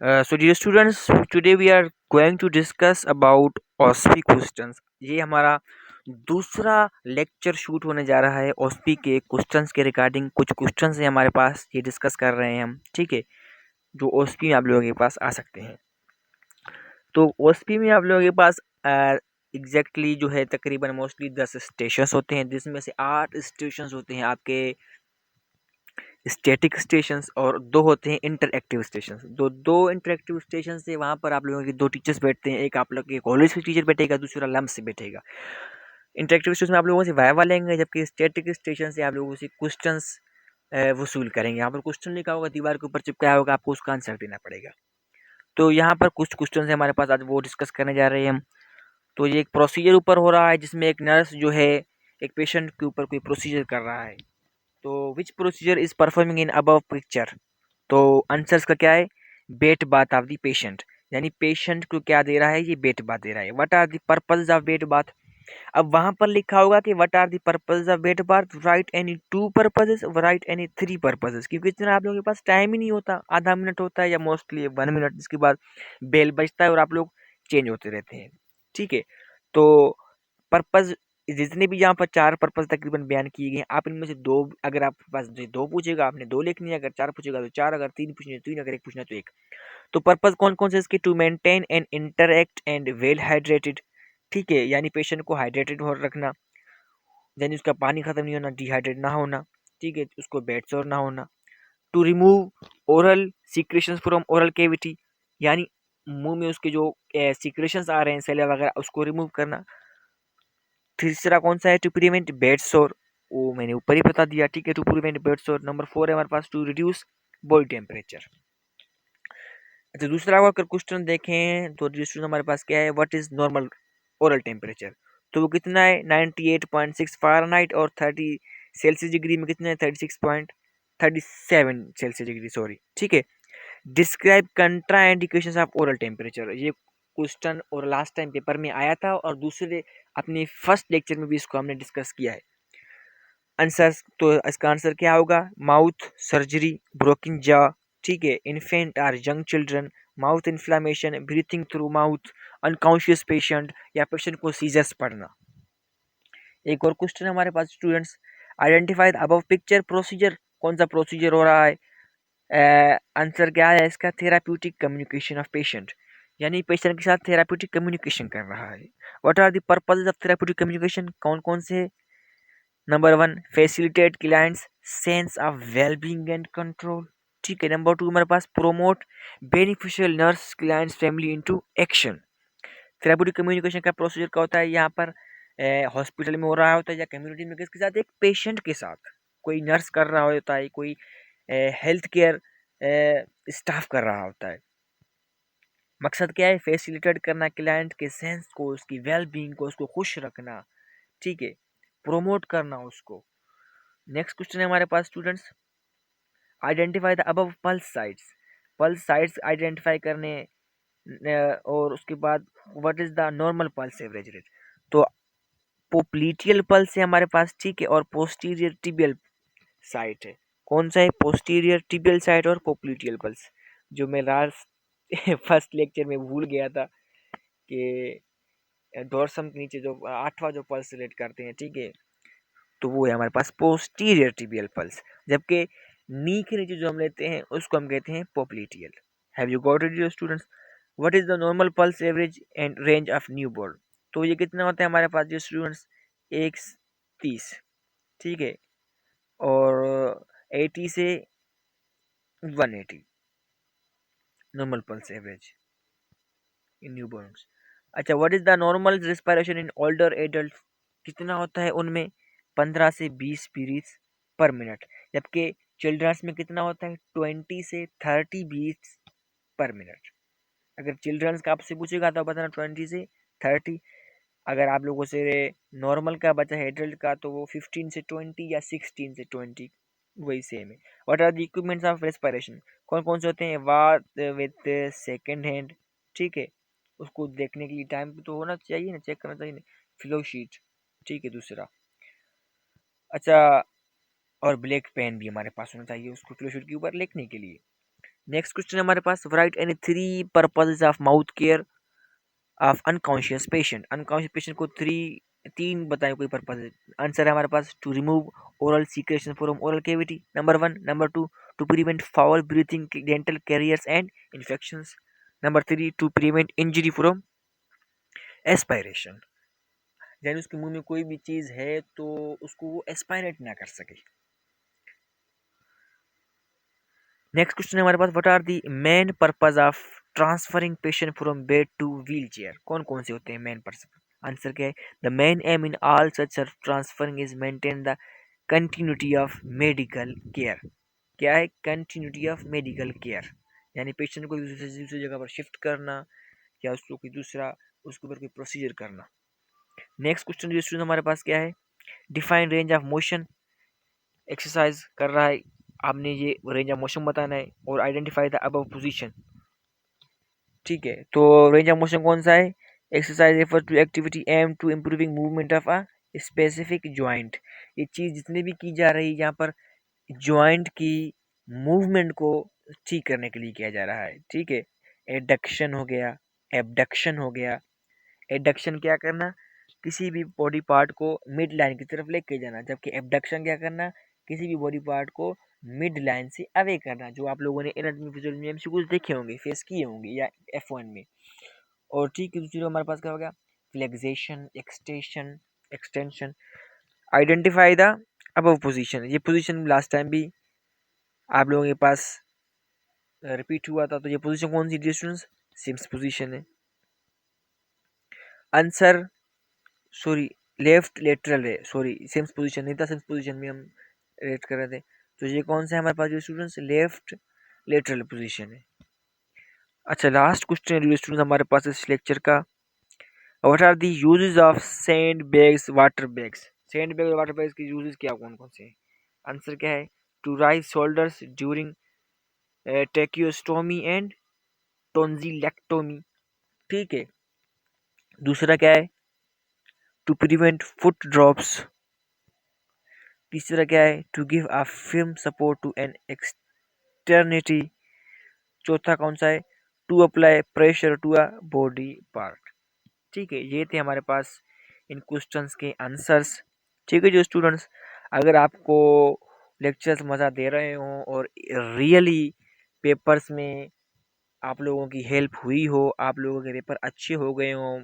So dear students, today we are going to discuss about OSFI questions. ये हमारा दूसरा lecture shoot होने जा रहा है OSFI के क्वेश्चंस के रिगार्डिंग। कुछ क्वेश्चंस हैं हमारे पास, ये डिस्कस कर रहे हैं हम, ठीक है, जो OSFI में आप लोगों के पास आ सकते हैं। तो OSFI में आप लोगों के पास एग्जैक्टली जो है तकरीबन मोस्टली 10 स्टेशन होते हैं, जिसमें से 8 स्टेशन होते हैं आपके स्टैटिक स्टेशंस और 2 होते हैं इंटरएक्टिव स्टेशंस। दो इंटरएक्टिव स्टेशन से वहाँ पर आप लोगों के 2 टीचर्स बैठते हैं, एक आप लोग के कॉलेज से टीचर बैठेगा, दूसरा लम्ब से बैठेगा। इंटरएक्टिव स्टेशन में आप लोगों से वाइवा लेंगे, जबकि स्टैटिक स्टेशन से आप लोगों से क्वेश्चंस वसूल करेंगे। यहाँ पर क्वेश्चन लिखा होगा, दीवार के ऊपर चिपकाया होगा, आपको उसका आंसर देना पड़ेगा। तो यहाँ पर कुछ क्वेश्चन है हमारे पास, आज वो डिस्कस करने जा रहे हैं हम। तो ये एक प्रोसीजर ऊपर हो रहा है, जिसमें एक नर्स जो है एक पेशेंट के ऊपर कोई प्रोसीजर कर रहा है। तो which procedure is performing in above picture. तो आंसर्स का क्या है, bed bath of the patient, यानी पेशेंट को क्या दे रहा है, ये बेट बाथ दे रहा है। What are the purpose of bed bath. अब वहां पर लिखा होगा कि what are the purpose of bed bath, write any 2 purposes, write any 3 purposes, क्योंकि इतना आप लोगों के पास टाइम ही नहीं होता, आधा मिनट होता है या मोस्टली 1 मिनट, जिसके बाद बेल बजता है और आप लोग चेंज होते रहते हैं, ठीक है। तो पर्पज जितने भी यहाँ पर 4 पर्पज तकरीबन बयान किए गए हैं, आप इनमें से 2, अगर आपके पास 2 पूछेगा आपने 2 लिखनी है, अगर 4 पूछेगा तो 4, अगर 3 पूछने तो 3, अगर 1 पूछना तो 1। तो पर्पज कौन कौन से इसके, to maintain and interact and well hydrated, ठीक है, यानी पेशेंट को हाइड्रेटेड हो रखना, यानी उसका पानी खत्म नहीं होना, डिहाइड्रेट ना होना, ठीक है, उसको बेड सोर ना होना। To remove oral secretions from oral cavity, यानी मुंह में उसके जो सिक्रेशंस आ रहे हैं सेल वगैरह, उसको रिमूव करना। तीसरा कौन सा है, टू प्रिवेंट बेड सोर, वो मैंने ऊपर ही बता दिया, ठीक है, to prevent bed sore. Number 4 है हमारे पास, टू रिड्यूस बॉडी टेम्परेचर। अच्छा, दूसरा अगर क्वेश्चन देखें तो दूसरा हमारे पास क्या है, what is normal oral temperature. तो वो कितना है, 98.6 फ़ारेनहाइट, और 30 सेल्सियस डिग्री में कितना है, 36.37 सेल्सियस डिग्री, सॉरी, ठीक है। Describe कंट्रा indications of oral temperature, ये क्वेश्चन और लास्ट टाइम पेपर में आया था, और दूसरे अपने फर्स्ट लेक्चर में भी इसको हमने डिस्कस किया है। आंसर, तो इसका आंसर क्या होगा, माउथ सर्जरी, ब्रोकन जॉ, ठीक है, इन्फेंट और young children, mouth inflammation, breathing through mouth, unconscious patient, या पेशेंट को सीजर्स पड़ना। एक और क्वेश्चन है हमारे पास students, identify the above picture procedure, कौन सा प्रोसीजर हो रहा है। आंसर क्या है इसका, थेराप्यूटिक कम्युनिकेशन ऑफ पेशेंट, यानी पेशेंट के साथ थेराप्यूटिक कम्युनिकेशन कर रहा है। What are the purpose of therapeutic communication, कौन कौन से। Number 1, facilitate clients sense of wellbeing and control, ठीक है। नंबर 2 हमारे पास, promote beneficial nurse clients family into action. Therapeutic communication का प्रोसीजर क्या होता है, यहाँ पर हॉस्पिटल में हो रहा होता है या कम्युनिटी में, किसके साथ, एक पेशेंट के साथ, कोई नर्स कर रहा होता है, कोई हेल्थ केयर स्टाफ कर रहा होता है। मकसद क्या है, फैसिलिटेट करना क्लाइंट के सेंस को, उसकी वेल बीइंग को, उसको खुश रखना, ठीक है, प्रोमोट करना उसको। नेक्स्ट क्वेश्चन है हमारे पास students, identify the above pulse sites, pulse sites identify करने, और उसके बाद what is the normal pulse average rate. तो पोप्लीटियल पल्स है हमारे पास, ठीक है, और पोस्टीरियर टिबियल साइट है। कौन सा है, पोस्टीरियर टिबियल साइट और पोप्लीटियल पल्स, जो मैं लास्ट फर्स्ट लेक्चर में भूल गया था कि डोर्सम के नीचे जो 8वां जो पल्स रेट करते हैं, ठीक है, तो वो है हमारे पास पोस्टीरियर टिबियल पल्स, जबकि नी के नीचे जो हम लेते हैं उसको हम कहते हैं popliteal. Have you got it dear students. What is the normal pulse average and range of newborn. तो ये कितना होता है हमारे पास जो स्टूडेंट्स, 130, ठीक है, और 80 से 180 normal pulse average in newborns. अच्छा, what is the normal respiration in older adult, कितना होता है उनमें, 15 से 20 बीट्स पर मिनट, जबकि चिल्ड्रंस में कितना होता है, 20 से 30 बीट्स पर मिनट। अगर चिल्ड्रंस का आपसे पूछेगा तो बताना 20 से 30, अगर आप लोगों से नॉर्मल का बचा है एडल्ट का, तो वो 15 से 20 या 16 से 20, वही सेम है। What are the equipments of respiration, कौन कौन से होते हैं, वाट विथ सेकेंड हैंड, ठीक है, उसको देखने के लिए टाइम तो होना चाहिए ना, चेक करना चाहिए ना, फ्लो शीट, ठीक है, दूसरा। अच्छा, और ब्लैक पेन भी हमारे पास होना चाहिए उसको फ्लो शीट के ऊपर लिखने के लिए। नेक्स्ट क्वेश्चन हमारे पास, write any 3 purposes of mouth care of unconscious patient. Unconscious patient को 3 बताएं कोई पर्पस है। आंसर है हमारे पास, to remove oral secretion from oral cavity, number 1, number 2 to prevent foul breathing dental carriers and infections, number 3 to prevent injury from aspiration, यानी उसके मुंह में कोई भी चीज है तो उसको वो एस्पायरेट ना कर सके। नेक्स्ट क्वेश्चन है हमारे पास, what are the main purpose of transferring patient from bed to wheel chair. कौन कौन से होते हैं मेन पर्पस? आंसर क्या है, the main M in all such transferring is maintain the continuity of medical care. क्या है कंटिन्यूटी ऑफ मेडिकल केयर, यानी पेशेंट को दूसरे से दूसरी जगह पर शिफ्ट करना या उसको कोई दूसरा उसके ऊपर कोई प्रोसीजर करना। नेक्स्ट क्वेश्चन जो स्टूडेंट हमारे पास क्या है, define range of motion. Exercise कर रहा है, आपने ये रेंज ऑफ मोशन बताना है और आइडेंटिफाई द अबव पोजीशन। ठीक है, तो रेंज ऑफ मोशन कौन सा है? Exercise refer to activity aim to improving movement of a specific joint. ये चीज़ जितनी भी की जा रही है यहाँ पर ज्वाइंट की मूवमेंट को ठीक करने के लिए किया जा रहा है। ठीक है, एडक्शन हो गया, एबडक्शन हो गया। एडक्शन क्या करना, किसी भी बॉडी पार्ट को मिड लाइन की तरफ लेके जाना, जबकि एबडक्शन क्या करना, किसी भी बॉडी पार्ट को मिड लाइन से अवे करना, जो आप लोगों ने एनाटॉमी फिजियोलॉजी में एमसीक्यूज देखे होंगे, फेस किए होंगे या F1 में। और ठीक है, दूसरी हमारे पास क्या हो गया, flexion, extension, extension. Identify the above position. ये पोजीशन लास्ट टाइम भी आप लोगों के पास रिपीट हुआ था, तो ये पोजीशन कौन सी थी स्टूडेंट्स? सिम्स पोजीशन है। आंसर सॉरी लेफ्ट लेटरल है, सॉरी सिम्स पोजीशन नहीं था, सिम्स पोजीशन में हम रेट कर रहे थे। तो ये कौन सा है हमारे पास जो स्टूडेंट्स, लेफ्ट लेटरल पोजीशन है। अच्छा, लास्ट क्वेश्चन है स्टूडेंट्स हमारे पास इस लेक्चर का, what are the uses of sand bags water bags. Sand bag और वाटर बैग्स की यूजेस क्या कौन कौन से हैं? आंसर क्या है, to raise shoulders during tracheostomy and tonsillectomy. ठीक है, दूसरा क्या है, टू प्रिवेंट फुट ड्रॉप्स। तीसरा क्या है, to give a firm support to an extremity. चौथा कौन सा है, to apply pressure to a body part. ठीक है, ये थे हमारे पास इन क्वेश्चंस के आंसर्स। ठीक है जो स्टूडेंट्स, अगर आपको लेक्चर्स मज़ा दे रहे हों और रियली पेपर्स में आप लोगों की हेल्प हुई हो, आप लोगों के पेपर अच्छे हो गए हों,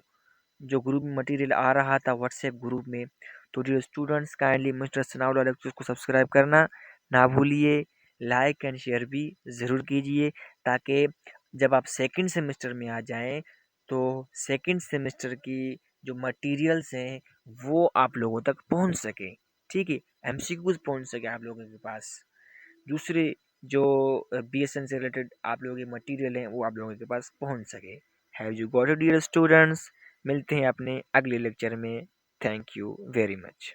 जो ग्रुप में मटेरियल आ रहा था व्हाट्सएप ग्रुप में, तो dear students kindly mister Sanaullah lectures को सब्सक्राइब करना ना भूलिए, लाइक एंड शेयर भी ज़रूर कीजिए, ताकि जब आप सेकंड सेमेस्टर में आ जाएं तो सेकंड सेमेस्टर की जो मटेरियल्स हैं वो आप लोगों तक पहुंच सके। ठीक है, एमसीक्यूज पहुंच सके आप लोगों के पास, दूसरे जो बीएसएन से रिलेटेड आप लोगों के मटेरियल हैं वो आप लोगों के पास पहुंच सके। Have you got it dear students, मिलते हैं अपने अगले लेक्चर में। Thank you very much.